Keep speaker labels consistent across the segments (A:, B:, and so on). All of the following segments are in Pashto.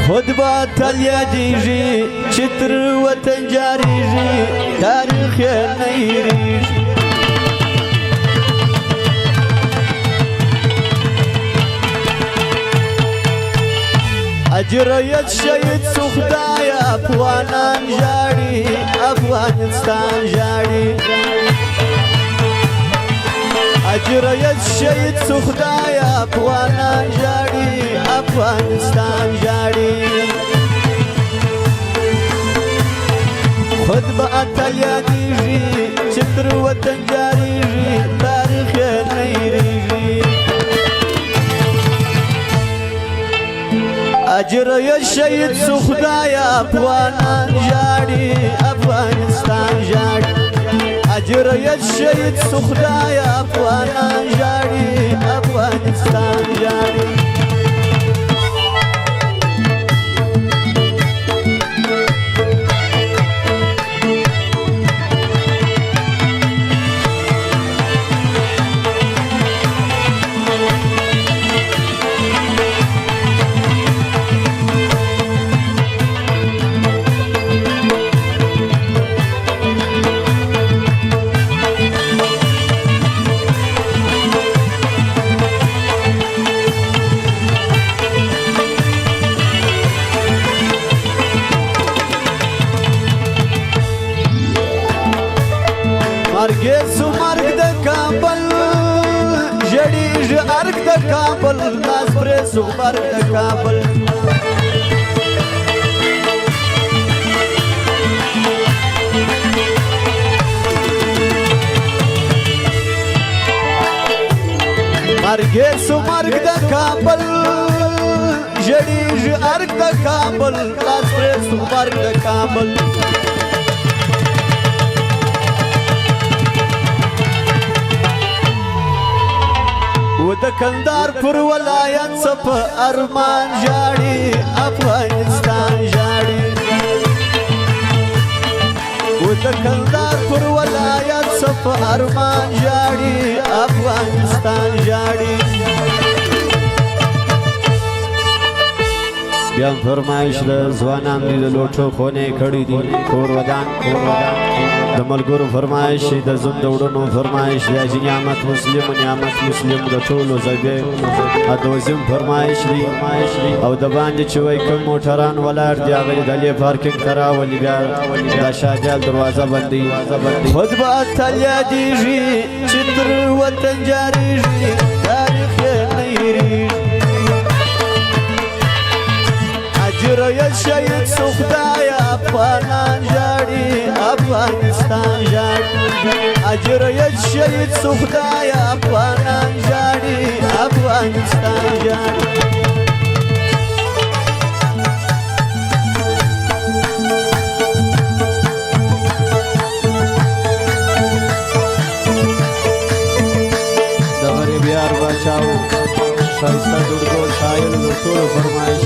A: خود باطل یادیږي چې تر وطن جاریږي تاریخ یې نه هېرېږي اجرایت شهید سو خدایه افغانان ژاړي افغانستان ژاړي اجرایت شهید سو خدایه افغانان ژاړي افغانستان ژاړي خود به اتل یادیږي چې تر وطن جاریږي تاریخ یې نه هېرېږي اجرایت شهید سو خدایه افغانان ژاړي افغانستان ژاړي اجرایت شهید سو خدایه افغانان ژاړي افغانستان ژاړي مرګ مرګ د کابل ژړېږي ارګ د کابل لاس پرې سو مرګ د کابل مرګ سو مرګ د کابل ژړېږي ارګ د کابل لاس پرې سو مرګ د کابل و د کندهار پر ولایت څه په ارمان ژاړي افغانستان ژاړي و د کندهار پر ولایت څه په ارمان ژاړي افغانستان ژاړي بیا فرمایش د ځوانان دي د لوټو خونې کړي دي کور ودان د ملګرو فرمایش د زوم د وړونو فرمایش د حاجي نعمت مسلم د ټولو زګې د وزیم فرمایش دی او د باندې چې وایي کوم موټران ولاړ دي هغه د دلې پارکینګ ته راولي بیا د شاهجال دروازه بندي خود به اتل یادیږي چې تر وطن جاریږي تاریخ یې نه هېرېږي اجرایت شهید سو خدایه افغانان ژاړي افغانستان ژاړي اجرایت شهید سو خدایه افغانان ژاړي افغانستان ژاړي د غریب یار بچاو ښایسته جوړګو شاعر د ټولو فرمایش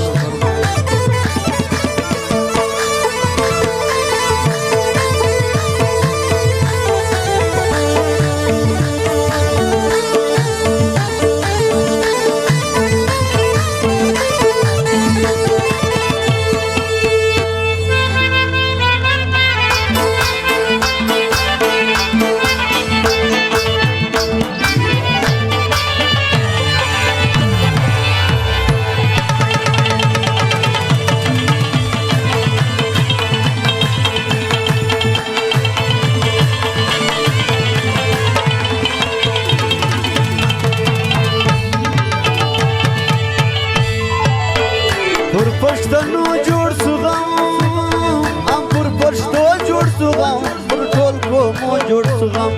A: پر پښتنو جوړ سو غم ام پر پښتو جوړ سو غم پر ټول قومو جوړ سو غم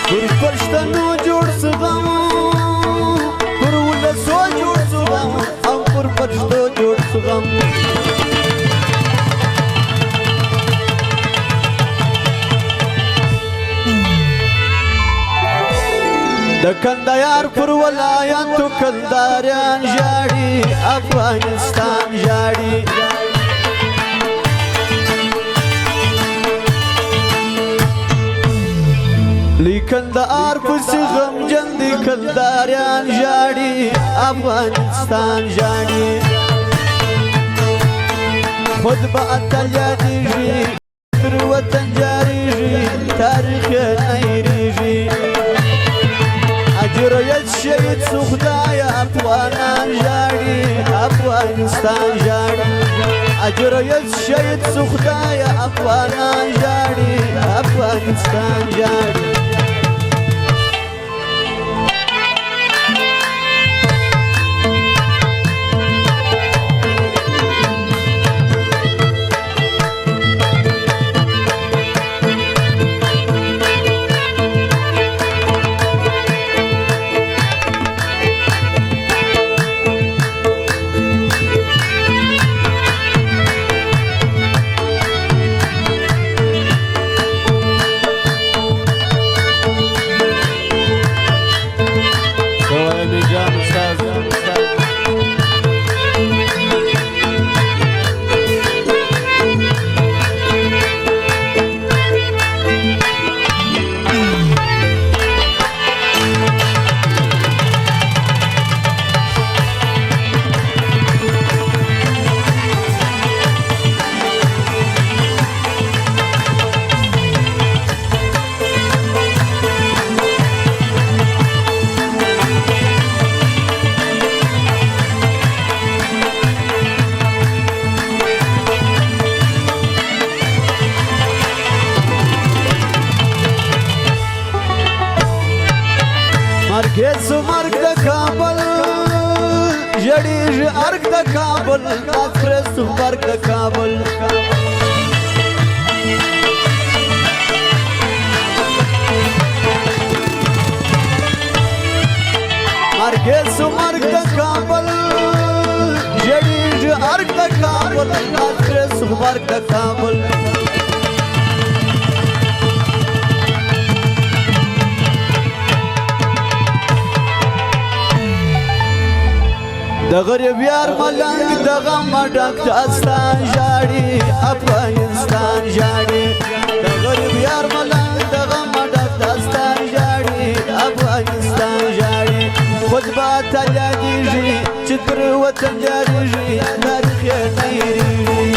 A: پر پښتنو جوړ سو غم پر ولسو جوړ سو غم ام پر پښتو جوړ سو غم د کندهار پر ولایتو کندهاریان ژاړي افغانستان ژاړي لیکندار پسې غمجن دي کلداریان ژاړي افغانستان ژاړي خود به اتل یادېږي تر وطن جارېږي تاریخ یې نه هېرېږي اجرایت شهید سو خدایه افغانان ژاړي افغانستان ژاړي اجرایت شهید سو خدایه افغانان ژاړي افغانستان ژاړي مرګ مرګ د کابل ژړېږي ارګ د کابل افرست مرګ د کابل مرګ مرګ د کابل ژړېږي ارګ د کابل افرست مرګ د کابل د غریب یار ملنګ د غم ډک داستان ژاړي افغانستان ژاړي د غریب یار ملنګ د غم ډک داستان ژاړي افغانستان ژاړي خود به اتل یادېږي چې پر وطن جارېږي تاریخ یې نه هېرېږي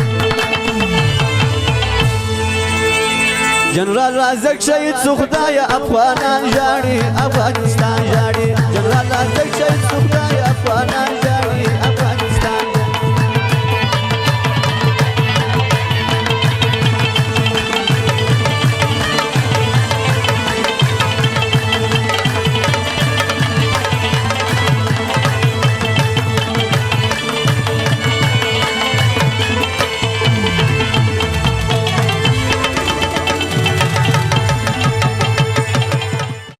A: جنرال رازق شهید سو خدایه افغانان ژاړي افغانستان ژاړي جنرال رازق شهید سو خدایه افغانان